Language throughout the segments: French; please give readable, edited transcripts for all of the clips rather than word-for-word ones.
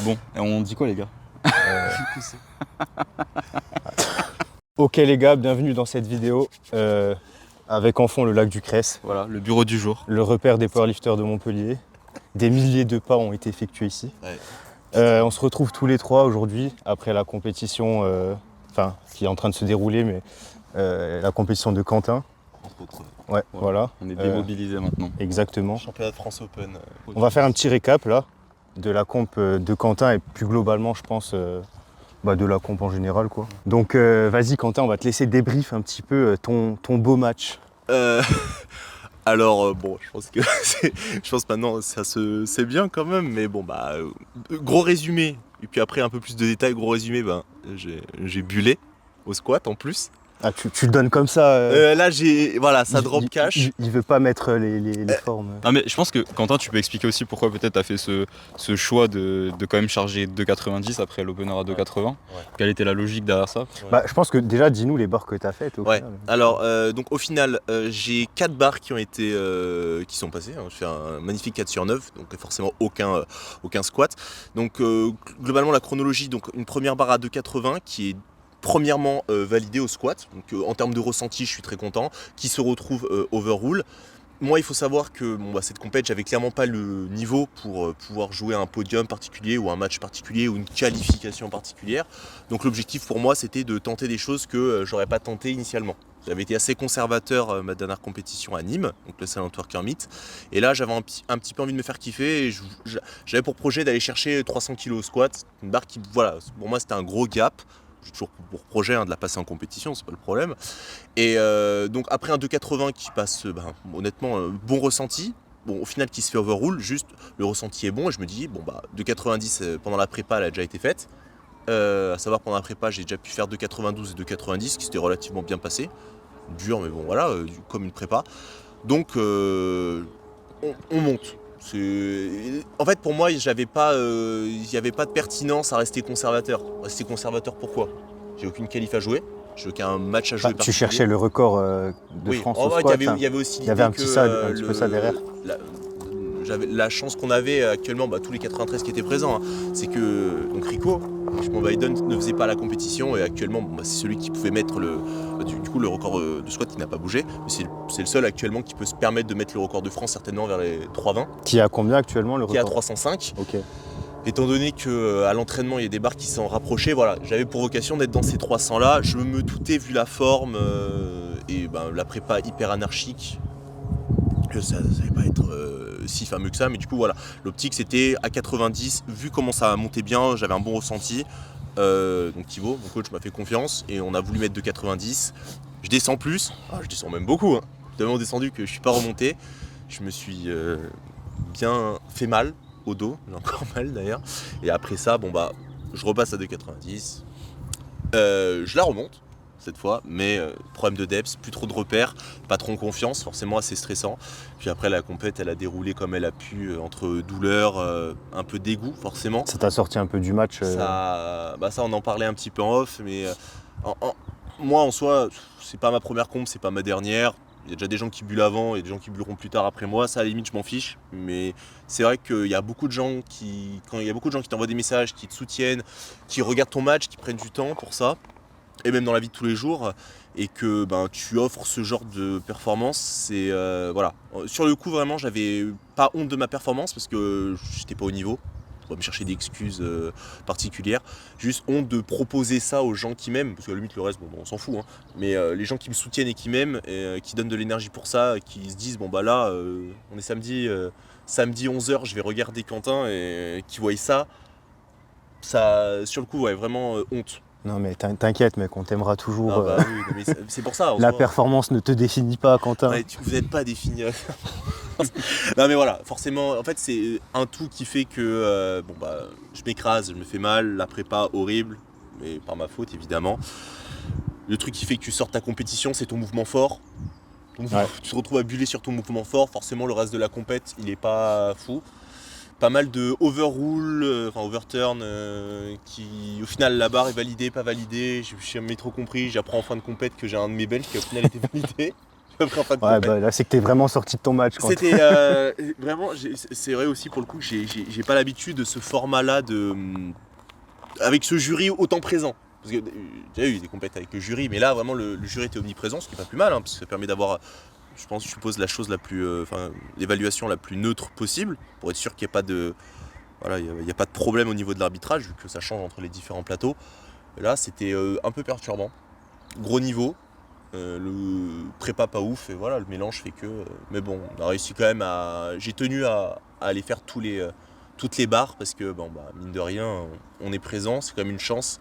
Bon, et on dit quoi les gars? Ok les gars, bienvenue dans cette vidéo avec en fond le lac du Cresse, Voilà, le bureau du jour. le repère des powerlifters de Montpellier. Des milliers de pas ont été effectués ici. Ouais. On se retrouve tous les trois aujourd'hui après la compétition qui est en train de se dérouler, mais la compétition de Quentin. Entre autres, Ouais, voilà. On est démobilisés maintenant. Exactement. championnat de France Open. On va faire un petit récap là de la comp de Quentin et plus globalement je pense de la comp en général quoi. Donc vas-y Quentin, on va te laisser débrief un petit peu ton beau match. Alors bon, je pense maintenant ça c'est bien quand même, mais bon gros résumé. Et puis après un peu plus de détails, gros résumé, j'ai bullé au squat en plus. Ah tu le donnes comme ça Là ça drop cash. Il veut pas mettre les formes. Non mais je pense que Quentin, tu peux expliquer aussi pourquoi peut-être tu as fait ce choix de quand même charger 2,90 après l'opener à 2,80. Ouais. Quelle était la logique derrière ça? Je pense que déjà dis-nous les barres que tu as faites au Ouais. final. Alors donc au final j'ai 4 barres qui sont passées. Je fais un magnifique 4 sur 9, donc forcément aucun squat. Donc globalement la chronologie, donc une première barre à 2,80 qui est premièrement validée au squat. Donc en termes de ressenti, je suis très content. Qui se retrouve overrule. Moi, il faut savoir que cette compète, j'avais clairement pas le niveau pour pouvoir jouer un podium particulier ou un match particulier ou une qualification particulière. Donc l'objectif pour moi, c'était de tenter des choses que j'aurais pas tenté initialement. J'avais été assez conservateur ma dernière compétition à Nîmes, donc le Silent Worker Meet. Et là, j'avais un petit peu envie de me faire kiffer. Et j'avais pour projet d'aller chercher 300 kg au squat. Une barre qui, voilà, pour moi, c'était un gros gap. J'ai toujours pour projet de la passer en compétition, c'est pas le problème. Et donc après un 2,80 qui passe honnêtement bon ressenti, bon au final qui se fait overrule, juste le ressenti est bon et je me dis 2,90 pendant la prépa elle a déjà été faite. À savoir pendant la prépa j'ai déjà pu faire 2,92 et 2,90 qui s'était relativement bien passé. Dur mais bon voilà, comme une prépa. Donc on monte. En fait pour moi il n'y avait pas de pertinence à rester conservateur. Rester conservateur pourquoi? J'ai aucune qualif à jouer, j'ai aucun match à jouer. Tu cherchais le record de France au squat. Il y avait aussi il y avait un petit peu ça derrière. J'avais la chance qu'on avait actuellement, tous les 93 qui étaient présents, c'est que donc Rico, Biden ne faisait pas la compétition et actuellement c'est celui qui pouvait mettre le record de squat qui n'a pas bougé. C'est le seul actuellement qui peut se permettre de mettre le record de France certainement vers les 3,20. Qui est à combien actuellement le record? Qui est à 305. Ok. Étant donné qu'à l'entraînement il y a des barres qui s'en rapprochaient, voilà, j'avais pour vocation d'être dans ces 300 là. Je me doutais vu la forme et la prépa hyper anarchique que ça n'allait pas être si fameux que ça, mais du coup voilà, l'optique c'était à 90, vu comment ça montait bien, j'avais un bon ressenti, donc Thibaut, mon coach m'a fait confiance et on a voulu mettre de 90, je descends plus, je descends même beaucoup, tellement descendu que je suis pas remonté, je me suis bien fait mal au dos, j'ai encore mal d'ailleurs, et après ça, je repasse à 2,90, je la remonte, cette fois, mais problème de depth, plus trop de repères, pas trop en confiance, forcément assez stressant. Puis après la compète elle a déroulé comme elle a pu, entre douleur, un peu dégoût forcément. Ça t'a sorti un peu du match Ça on en parlait un petit peu en off, mais moi en soi, c'est pas ma première comp, c'est pas ma dernière. Il y a déjà des gens qui bullent avant et des gens qui bulleront plus tard après moi, ça à la limite je m'en fiche, mais c'est vrai qu'il y a beaucoup de gens qui t'envoient des messages, qui te soutiennent, qui regardent ton match, qui prennent du temps pour ça, et même dans la vie de tous les jours, et que tu offres ce genre de performance, c'est voilà. Sur le coup vraiment j'avais pas honte de ma performance parce que j'étais pas au niveau, je vais me chercher des excuses particulières, juste honte de proposer ça aux gens qui m'aiment, parce que à la limite le reste on s'en fout, mais les gens qui me soutiennent et qui m'aiment, et qui donnent de l'énergie pour ça, qui se disent là on est samedi 11h, je vais regarder Quentin, et qui voient ça sur le coup vraiment honte. Non mais t'inquiète mec, on t'aimera toujours. Oui, mais c'est pour ça. La performance ne te définit pas Quentin. Ouais, vous n'êtes pas défini. Non mais voilà, forcément, en fait c'est un tout qui fait que je m'écrase, je me fais mal, la prépa horrible, mais par ma faute évidemment. Le truc qui fait que tu sors ta compétition, c'est ton mouvement fort. Tu te retrouves à buller sur ton mouvement fort, forcément le reste de la compète il est pas fou. Pas mal de overturn, qui au final la barre est validée, pas validée, j'ai jamais trop compris, j'apprends en fin de compète que j'ai un de mes bench qui au final était validé. Après, en fin de Ouais, compète. bah là, c'est que t'es vraiment sorti de ton match. Quand C'était vraiment, c'est vrai aussi pour le coup, j'ai pas l'habitude de ce format-là avec ce jury autant présent. Parce que j'ai déjà eu des compètes avec le jury, mais là vraiment le jury était omniprésent, ce qui est pas plus mal, hein, parce que ça permet d'avoir, je suppose la chose la plus, l'évaluation la plus neutre possible, pour être sûr qu'il n'y ait pas de, voilà, il y a pas de problème au niveau de l'arbitrage, vu que ça change entre les différents plateaux. Et là, c'était un peu perturbant, gros niveau. Le prépa pas ouf et voilà le mélange fait que mais bon on a réussi quand même j'ai tenu à aller faire toutes les barres parce que bon bah mine de rien on est présent, c'est quand même une chance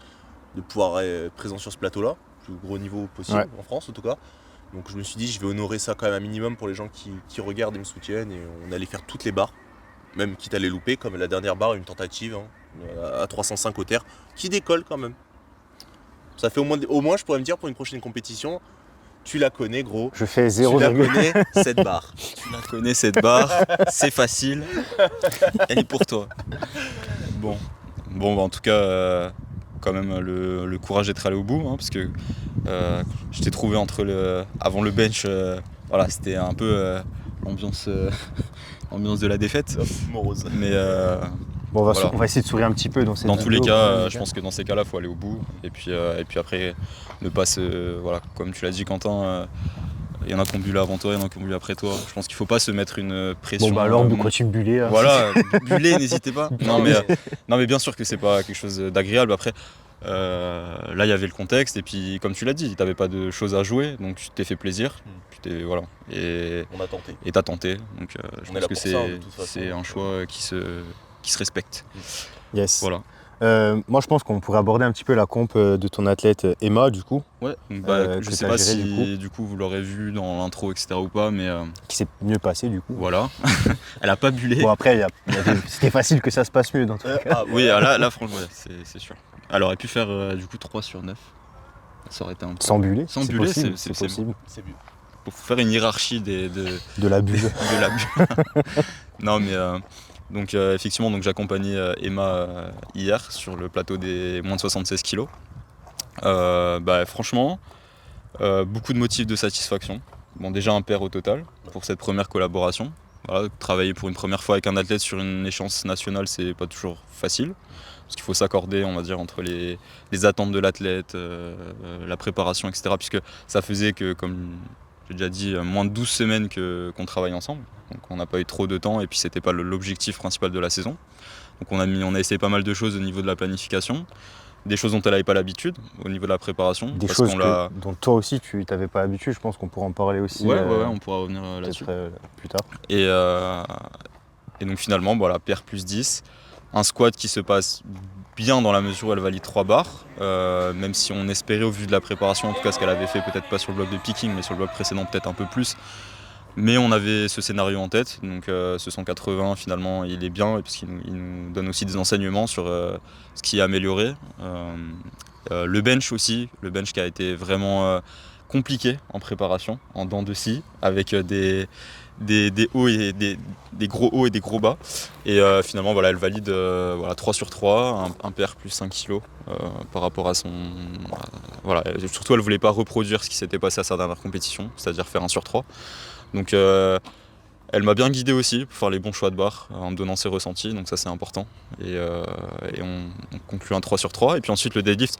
de pouvoir être présent sur ce plateau là, le plus gros niveau possible en France en tout cas, donc je me suis dit je vais honorer ça quand même un minimum pour les gens qui regardent et me soutiennent, et on allait faire toutes les barres, même quitte à les louper, comme la dernière barre, une tentative à 305 au terre qui décolle quand même. Ça fait au moins je pourrais me dire pour une prochaine compétition, tu la connais gros. je fais Tu 0, la connais, cette barre. Tu la connais cette barre, c'est facile, elle est pour toi. Bon, bah, en tout cas, quand même le courage d'être allé au bout, hein, parce que je t'ai trouvé avant le bench, voilà, c'était un peu l'ambiance ambiance de la défaite. Morose. Mais bon, voilà. on va essayer de sourire un petit peu dans cette dans tous les vidéo, cas, je pense que dans ces cas-là, il faut aller au bout. Et puis après, ne pas voilà, comme tu l'as dit, Quentin, il y en a qui ont bu avant toi, il y en a qui ont bu après toi. Je pense qu'il ne faut pas se mettre une pression. Bon, bah alors, de quoi tu me bullais là. Voilà, buller, n'hésitez pas. Non mais bien sûr que c'est pas quelque chose d'agréable. Après, là, il y avait le contexte, et puis comme tu l'as dit, tu n'avais pas de choses à jouer, donc tu t'es fait plaisir. Voilà. Et On a tenté. t'as tenté. Donc je On est pense là que pour ça, de toute façon. c'est un choix qui se respecte. Yes. Voilà. Moi, je pense qu'on pourrait aborder un petit peu la comp de ton athlète Emma, du coup, Ouais, que je sais t'as pas géré, si du coup vous l'aurez vu dans l'intro, etc. ou pas, mais qui s'est mieux passé, du coup. voilà. Elle a pas bullé. Bon, après, c'était facile que ça se passe mieux dans tout cas. Oui, là franchement, ouais, c'est sûr. Elle aurait pu faire du coup 3 sur 9. Ça aurait été un peu. Sans buller, Sans c'est buller, possible. c'est possible. C'est mieux. Pour faire une hiérarchie de De la bulle. la Non, mais donc effectivement, donc j'accompagnais Emma hier sur le plateau des moins de 76 kilos. Franchement, beaucoup de motifs de satisfaction. Bon, déjà un pair au total pour cette première collaboration. Voilà, travailler pour une première fois avec un athlète sur une échéance nationale, c'est pas toujours facile. Parce qu'il faut s'accorder, on va dire, entre les attentes de l'athlète, la préparation, etc. Puisque ça faisait que, comme j'ai déjà dit, moins de 12 semaines qu'on travaille ensemble. Donc on n'a pas eu trop de temps, et puis c'était pas l'objectif principal de la saison. Donc on a essayé pas mal de choses au niveau de la planification. Des choses dont elle n'avait pas l'habitude au niveau de la préparation. Des parce choses qu'on dont toi aussi, tu n'avais pas l'habitude. Je pense qu'on pourra en parler aussi. Ouais, on pourra revenir là-dessus. Peut-être plus tard. Et donc finalement, voilà, paire plus 10. Un squat qui se passe bien dans la mesure où elle valide 3 barres. Même si on espérait au vu de la préparation, en tout cas ce qu'elle avait fait, peut-être pas sur le bloc de picking, mais sur le bloc précédent peut-être un peu plus. Mais on avait ce scénario en tête, donc ce 180 finalement il est bien, et puisqu'il nous donne aussi des enseignements sur ce qui est amélioré. Le bench aussi, le bench qui a été vraiment compliqué en préparation, en dents de scie, avec des hauts et des gros hauts et des gros bas. Et finalement voilà, elle valide 3 sur 3, un pair plus 5 kg par rapport à son... voilà, surtout elle voulait pas reproduire ce qui s'était passé à sa dernière compétition, c'est-à-dire faire 1 sur 3. Donc elle m'a bien guidé aussi pour faire les bons choix de barres en me donnant ses ressentis, donc ça c'est important. Et on conclut un 3 sur 3. Et puis ensuite le deadlift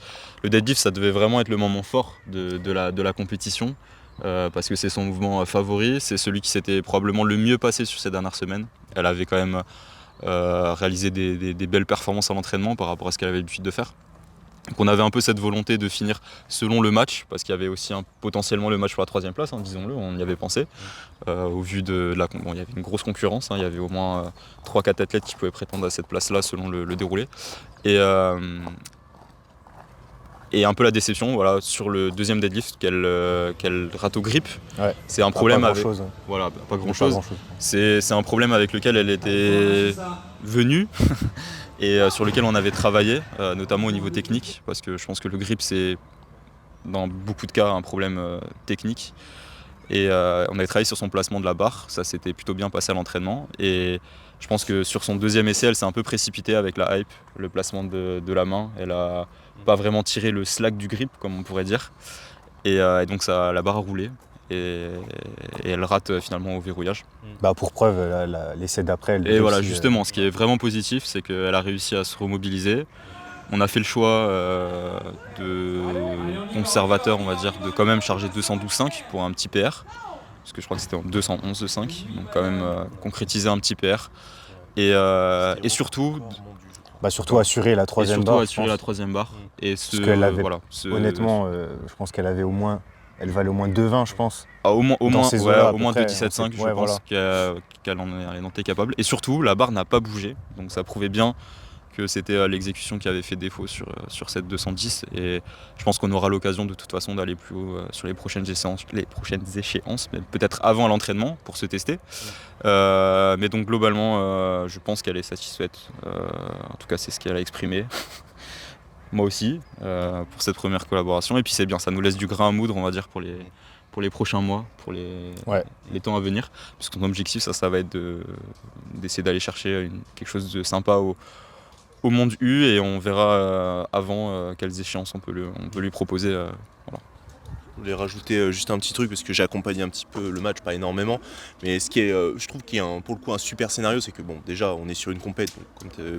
ça devait vraiment être le moment fort de la compétition, parce que c'est son mouvement favori, c'est celui qui s'était probablement le mieux passé sur ces dernières semaines. Elle avait quand même réalisé des belles performances à l'entraînement par rapport à ce qu'elle avait l'habitude de faire. Donc on avait un peu cette volonté de finir selon le match, parce qu'il y avait aussi potentiellement le match pour la 3e place, hein, disons-le, on y avait pensé. Au vu de il y avait une grosse concurrence, hein, il y avait au moins 3-4 athlètes qui pouvaient prétendre à cette place-là selon le déroulé. Et un peu la déception, voilà, sur le 2e deadlift qu'elle rate au grip. Ouais. C'est un problème pas avec... grand-chose. Voilà, pas grand-chose. C'est un problème avec lequel elle était venue. Et sur lequel on avait travaillé, notamment au niveau technique, parce que je pense que le grip c'est dans beaucoup de cas un problème technique. Et on avait travaillé sur son placement de la barre, ça s'était plutôt bien passé à l'entraînement. Et je pense que sur son 2e essai, elle s'est un peu précipitée avec la hype, le placement de la main. Elle a pas vraiment tiré le slack du grip, comme on pourrait dire. Et donc la barre a roulé. et elle rate finalement au verrouillage. Bah pour preuve, l'essai d'après, elle Et voilà, réussit, justement, ce qui est vraiment positif, c'est qu'elle a réussi à se remobiliser. On a fait le choix de conservateur, on va dire, de quand même charger 212,5 pour un petit PR, parce que je crois que c'était en 211,5, donc quand même concrétiser un petit PR. Et surtout, surtout assurer la troisième barre. Et parce qu'elle avait, honnêtement, je pense qu'elle avait elle valait au moins 2,20, je pense. Au moins 2,17,5, je pense voilà. qu'elle en était capable. Et surtout, la barre n'a pas bougé, donc ça prouvait bien que c'était l'exécution qui avait fait défaut sur cette 210. Et je pense qu'on aura l'occasion de toute façon d'aller plus haut sur les prochaines échéances, mais peut-être avant l'entraînement pour se tester. Mais donc globalement, je pense qu'elle est satisfaite. En tout cas, c'est ce qu'elle a exprimé. Moi aussi, pour cette première collaboration. Et puis c'est bien, ça nous laisse du grain à moudre, on va dire, pour les prochains mois, pour les temps à venir. Puisque ton objectif, ça va être d'essayer d'aller chercher quelque chose de sympa au monde U, et on verra avant quelles échéances on peut lui proposer. Voilà. Je voulais rajouter juste un petit truc parce que j'ai accompagné un petit peu le match, pas énormément, mais ce qui est, je trouve qu'il y a pour le coup un super scénario, c'est que bon, déjà on est sur une compète,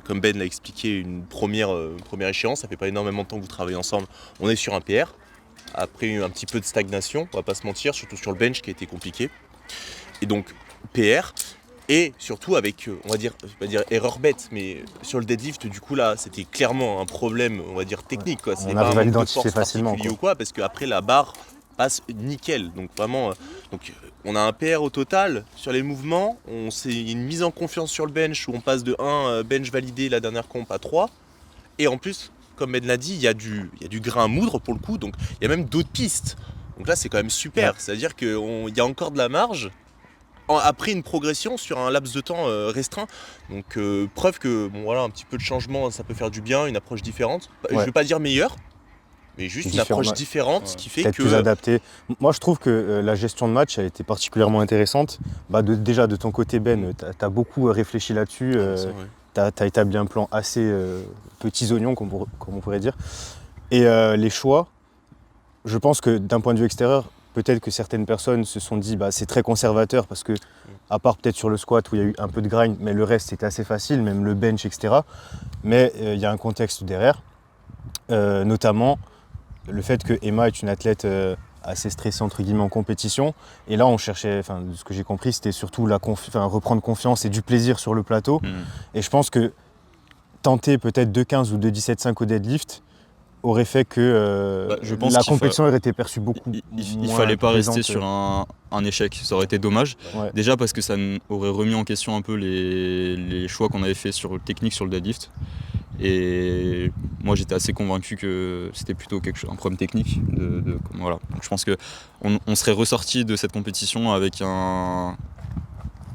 comme Ben l'a expliqué, une première échéance, ça fait pas énormément de temps que vous travaillez ensemble, on est sur un PR, après un petit peu de stagnation, on va pas se mentir, surtout sur le bench qui a été compliqué, et donc PR. Et surtout avec, on va dire, je vais pas dire erreur bête, mais sur le deadlift, du coup là, c'était clairement un problème, on va dire technique, quoi. On arrive à l'identifier facilement, ou quoi, parce qu'après la barre passe nickel. Donc vraiment, on a un PR au total sur les mouvements. C'est une mise en confiance sur le bench où on passe de 1 bench validé la dernière comp à 3. Et en plus, comme Ben l'a dit, il y a du grain à moudre pour le coup. Donc il y a même d'autres pistes. Donc là, c'est quand même super. Ouais. C'est-à-dire qu'il y a encore de la marge. Après une progression sur un laps de temps restreint. Donc preuve que un petit peu de changement, ça peut faire du bien, une approche différente. Je ne veux pas dire meilleure, mais juste une approche différente qui fait peut-être que... plus adaptée. Moi je trouve que la gestion de match a été particulièrement intéressante. Déjà de ton côté Ben, tu as beaucoup réfléchi là-dessus. Tu as établi un plan assez petits oignons, comme on pourrait dire. Et les choix, je pense que d'un point de vue extérieur, peut-être que certaines personnes se sont dit c'est très conservateur parce que, à part peut-être sur le squat où il y a eu un peu de grind, mais le reste c'était assez facile, même le bench, etc. Mais il y a un contexte derrière, notamment le fait que Emma est une athlète assez stressée entre guillemets en compétition. Et là on cherchait, de ce que j'ai compris, c'était surtout reprendre confiance et du plaisir sur le plateau. Et je pense que tenter peut-être 2,15 ou 2,17,5 au deadlift aurait fait que je pense la compétition aurait été perçue beaucoup il fallait pas rester sur un échec, ça aurait été dommage. Ouais. Déjà parce que ça aurait remis en question un peu les choix qu'on avait fait sur le technique sur le deadlift. Et moi j'étais assez convaincu que c'était plutôt un problème technique. Voilà. Donc je pense qu'on serait ressorti de cette compétition avec un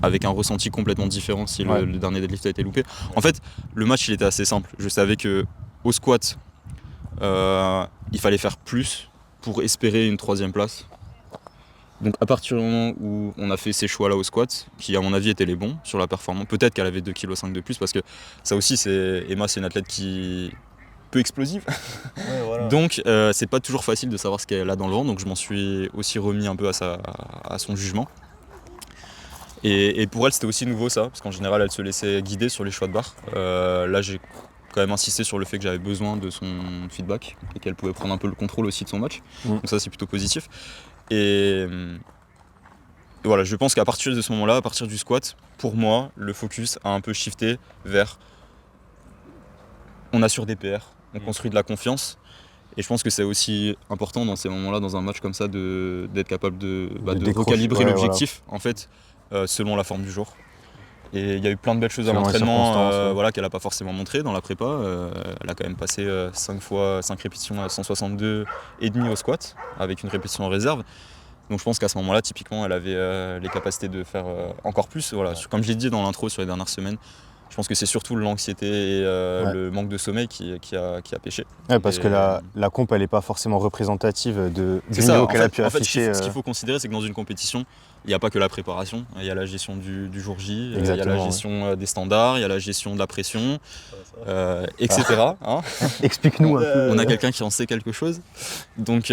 ressenti complètement différent si le dernier deadlift a été loupé. En fait, le match il était assez simple. Je savais qu'au squat, il fallait faire plus pour espérer une 3e place. Donc à partir du moment où on a fait ces choix là au squat, qui à mon avis étaient les bons sur la performance, peut-être qu'elle avait 2,5 kg de plus, parce que ça aussi Emma c'est une athlète qui peu explosive. Donc c'est pas toujours facile de savoir ce qu'elle a dans le ventre, donc je m'en suis aussi remis un peu à son jugement. Et pour elle c'était aussi nouveau ça, parce qu'en général elle se laissait guider sur les choix de barre. Là j'ai quand même insisté sur le fait que j'avais besoin de son feedback et qu'elle pouvait prendre un peu le contrôle aussi de son match. Donc ça c'est plutôt positif. Et voilà, je pense qu'à partir de ce moment-là, à partir du squat, pour moi, le focus a un peu shifté vers on assure des PR, on construit de la confiance. Et je pense que c'est aussi important dans ces moments-là, dans un match comme ça, d'être capable de recalibrer l'objectif en fait, selon la forme du jour. Et il y a eu plein de belles choses à l'entraînement qu'elle n'a pas forcément montré dans la prépa. Elle a quand même passé 5 répétitions à 162,5 au squat, avec une répétition en réserve. Donc je pense qu'à ce moment-là, typiquement, elle avait les capacités de faire encore plus. Voilà. Comme je l'ai dit dans l'intro sur les dernières semaines, je pense que c'est surtout l'anxiété et le manque de sommeil qui a pêché. Ouais, parce que la comp, elle n'est pas forcément représentative du niveau qu'elle a pu afficher. Ce qu'il faut considérer, c'est que dans une compétition, il n'y a pas que la préparation, il y a la gestion du jour J, il y a la gestion des standards, il y a la gestion de la pression, etc. Hein. Explique-nous un peu. On a quelqu'un qui en sait quelque chose. Donc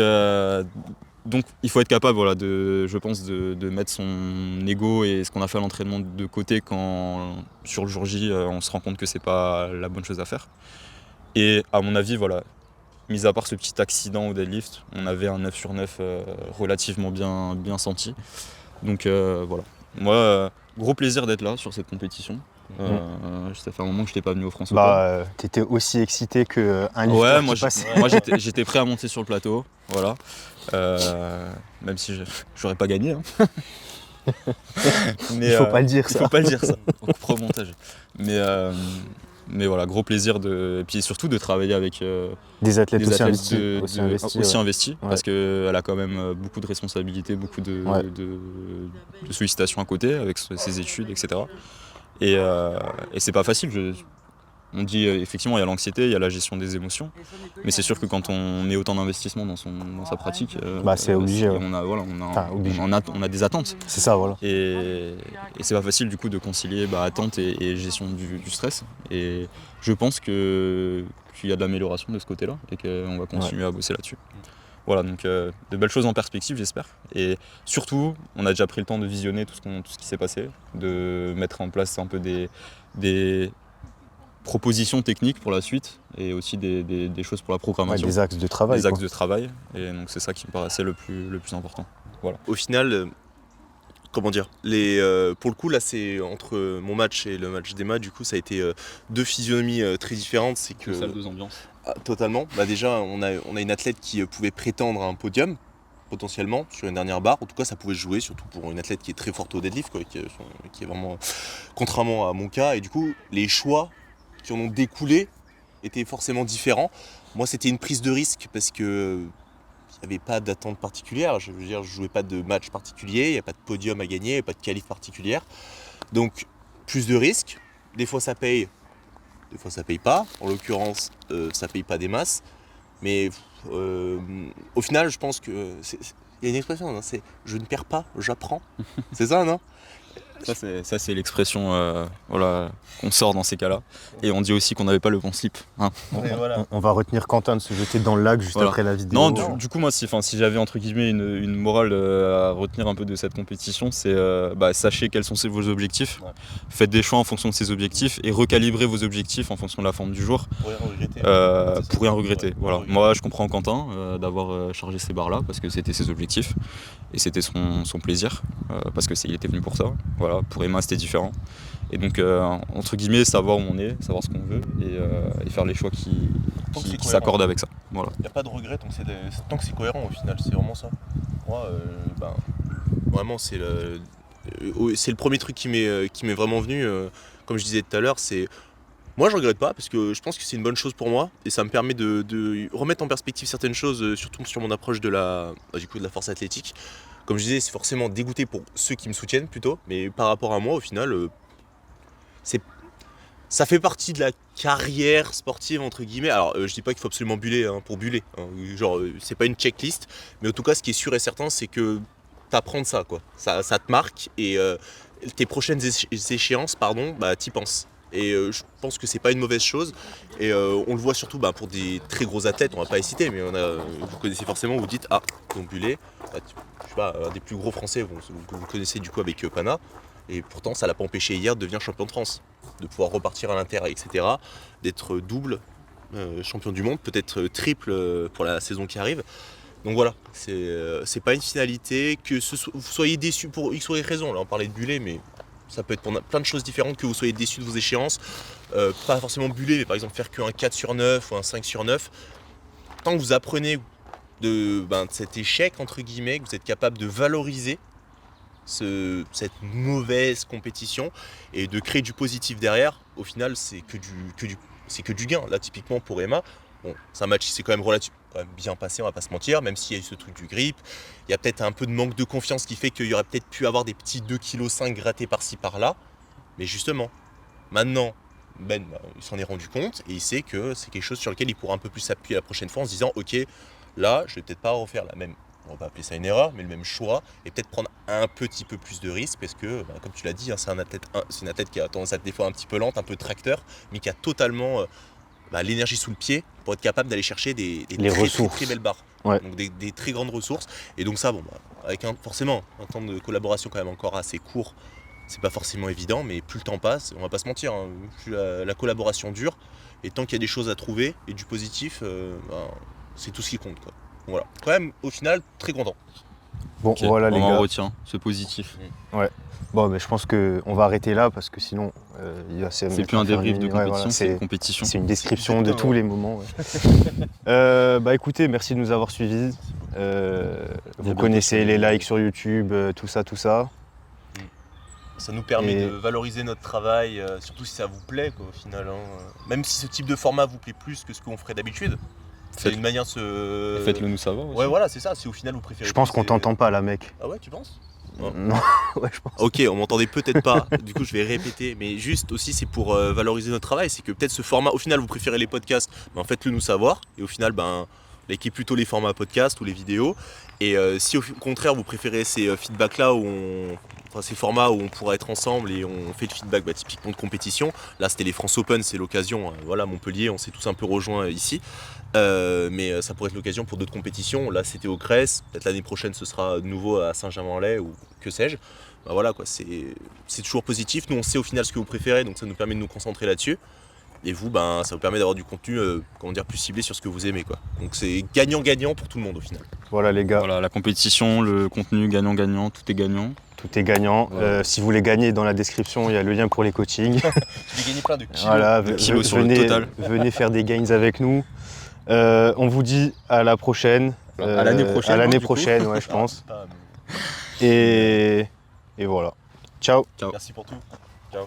Donc il faut être capable je pense de mettre son ego et ce qu'on a fait à l'entraînement de côté quand sur le jour J on se rend compte que c'est pas la bonne chose à faire. Et à mon avis, mis à part ce petit accident au deadlift, on avait un 9 sur 9 relativement bien senti. Donc voilà. Moi, gros plaisir d'être là sur cette compétition. Ça fait un moment que je n'étais pas venu au France Open. T'étais aussi excité qu'un lifter qui passait. Moi j'étais prêt à monter sur le plateau, voilà. Même si j'aurais pas gagné. Hein. Mais, il faut pas le dire ça. Il faut pas le dire ça. On coupera au montage. Mais voilà, gros plaisir et puis surtout de travailler avec des athlètes aussi investis ouais. Parce qu'elle a quand même beaucoup de responsabilités, beaucoup de sollicitations à côté avec ses études, etc. Et c'est pas facile. On dit effectivement il y a l'anxiété, il y a la gestion des émotions, mais c'est sûr que quand on met autant d'investissement dans sa pratique, c'est obligé. On a des attentes. C'est ça, voilà. Et c'est pas facile du coup de concilier attente et gestion du stress. Et je pense qu'il y a de l'amélioration de ce côté-là et qu'on va continuer à bosser là-dessus. Voilà, donc de belles choses en perspective, j'espère. Et surtout, on a déjà pris le temps de visionner tout ce qui s'est passé, de mettre en place un peu des propositions techniques pour la suite et aussi des choses pour la programmation. Des axes de travail. Des axes de travail. Et donc c'est ça qui me paraissait le plus important. Voilà. Au final, comment dire, pour le coup là c'est entre mon match et le match d'Emma, du coup ça a été deux physionomies très différentes. C'est que salle, deux ambiances. Totalement. Déjà on a une athlète qui pouvait prétendre à un podium potentiellement sur une dernière barre. En tout cas ça pouvait jouer, surtout pour une athlète qui est très forte au deadlift, qui est vraiment contrairement à mon cas. Et du coup les choix qui en ont découlé étaient forcément différents. Moi c'était une prise de risque parce que il n'y avait pas d'attente particulière, je veux dire, je ne jouais pas de match particulier, il n'y a pas de podium à gagner, il n'y a pas de qualif particulière. Donc, plus de risques. Des fois ça paye, des fois ça paye pas. En l'occurrence, ça paye pas des masses. Mais au final, je pense que il y a une expression, hein, c'est « je ne perds pas, j'apprends ». C'est ça, non ? Ça c'est l'expression qu'on sort dans ces cas-là. Et on dit aussi qu'on n'avait pas le bon slip. Hein. On va retenir Quentin de se jeter dans le lac juste après la vidéo. Non, du coup moi si j'avais entre guillemets une morale à retenir un peu de cette compétition, c'est sachez quels sont vos objectifs, faites des choix en fonction de ces objectifs et recalibrez vos objectifs en fonction de la forme du jour pour rien regretter. Voilà. Moi je comprends Quentin d'avoir chargé ces barres là parce que c'était ses objectifs et c'était son plaisir parce qu'il était venu pour ça. Voilà, pour Emma c'était différent. Et donc entre guillemets savoir où on est, savoir ce qu'on veut et faire les choix qui s'accordent avec ça. Voilà. Il n'y a pas de regret tant que c'est cohérent au final, c'est vraiment ça. Moi vraiment c'est le premier truc qui m'est vraiment venu, comme je disais tout à l'heure, c'est moi je regrette pas parce que je pense que c'est une bonne chose pour moi et ça me permet de remettre en perspective certaines choses, surtout sur mon approche de la force athlétique. Comme je disais, c'est forcément dégoûté pour ceux qui me soutiennent plutôt, mais par rapport à moi, au final, ça fait partie de la carrière sportive, entre guillemets. Alors, je dis pas qu'il faut absolument buller pour buller, hein. Genre, c'est pas une checklist, mais en tout cas, ce qui est sûr et certain, c'est que t'apprends de ça, quoi. Ça te marque et tes prochaines échéances, t'y penses. Et je pense que c'est pas une mauvaise chose et on le voit surtout pour des très gros athlètes, on va pas les citer, mais vous connaissez forcément, vous dites ils ont bullé, je sais pas, un des plus gros français que vous connaissez du coup avec Pana, et pourtant ça l'a pas empêché hier de devenir champion de France, de pouvoir repartir à l'inter, etc., d'être double champion du monde, peut-être triple pour la saison qui arrive. Donc voilà, c'est pas une finalité, que vous soyez déçus pour X ou Y raison, là on parlait de buller, mais ça peut être pour plein de choses différentes, que vous soyez déçus de vos échéances, pas forcément buller, mais par exemple faire qu'un 4 sur 9 ou un 5 sur 9. Tant que vous apprenez de cet échec, entre guillemets, que vous êtes capable de valoriser cette mauvaise compétition et de créer du positif derrière, au final c'est que du gain. Là typiquement pour Emma, c'est un match qui s'est quand même bien passé, on va pas se mentir, même s'il y a eu ce truc du grip. Il y a peut-être un peu de manque de confiance qui fait qu'il y aurait peut-être pu avoir des petits 2,5 kg grattés par-ci par-là. Mais justement, maintenant, il s'en est rendu compte et il sait que c'est quelque chose sur lequel il pourra un peu plus s'appuyer la prochaine fois en se disant ok, là je vais peut-être pas refaire la même, on va pas appeler ça une erreur, mais le même choix et peut-être prendre un petit peu plus de risques parce que, comme tu l'as dit, c'est une athlète qui a tendance à être des fois un petit peu lente, un peu tracteur, mais qui a totalement l'énergie sous le pied pour être capable d'aller chercher des très belles barres. Ouais. Donc des très grandes ressources. Et donc ça, avec forcément un temps de collaboration quand même encore assez court, c'est pas forcément évident, mais plus le temps passe, on va pas se mentir, hein, plus la collaboration dure, et tant qu'il y a des choses à trouver et du positif, c'est tout ce qui compte, quoi. Donc voilà, quand même au final très content. Bon, Ok, voilà les on en gars. retient, c'est positif. Bon, mais je pense qu'on va arrêter là parce que sinon, C'est plus un débrief de compétition, c'est une compétition. C'est une description de tous les moments. Bah écoutez, merci de nous avoir suivis. Vous bientôt connaissez sur les les- likes sur YouTube, tout ça. Ça nous permet Et- de valoriser notre travail, surtout si ça vous plaît, quoi, au final, hein. Même si ce type de format vous plaît plus que ce qu'on ferait d'habitude, c'est une manière de se... Faites-le nous savoir aussi. Ouais, voilà, c'est ça, si au final vous préférez... Je pense qu'on plus, t'entend pas là, mec. Ah ouais, tu penses? Non, ouais, je pense. Ok, on m'entendait peut-être pas, du coup je vais répéter, mais juste aussi c'est pour valoriser notre travail, c'est que peut-être ce format, au final vous préférez les podcasts, faites-le nous savoir, et au final likez plutôt les formats podcast ou les vidéos, et si au contraire vous préférez ces feedbacks là ces formats où on pourra être ensemble et on fait le feedback typiquement de compétition, là c'était les France Open, c'est l'occasion, voilà Montpellier, on s'est tous un peu rejoints ici, mais ça pourrait être l'occasion pour d'autres compétitions, là c'était au Crès, peut-être l'année prochaine ce sera de nouveau à Saint-Germain-en-Laye ou que sais-je. Voilà quoi, c'est toujours positif, nous on sait au final ce que vous préférez, donc ça nous permet de nous concentrer là-dessus. Et vous, ça vous permet d'avoir du contenu plus ciblé sur ce que vous aimez, quoi. Donc c'est gagnant-gagnant pour tout le monde au final. Voilà les gars, Voilà, la compétition, le contenu gagnant-gagnant, tout est gagnant. tout est gagnant. Voilà. Si vous voulez gagner, dans la description, il y a le lien pour les coachings. J'ai gagné plein de kilos. Voilà, de kilos sur le total. venez faire des gains avec nous. On vous dit à la prochaine. À l'année prochaine, À l'année du coup. prochaine, ouais, je pense. Ah, Et voilà. Ciao. merci pour tout. Ciao.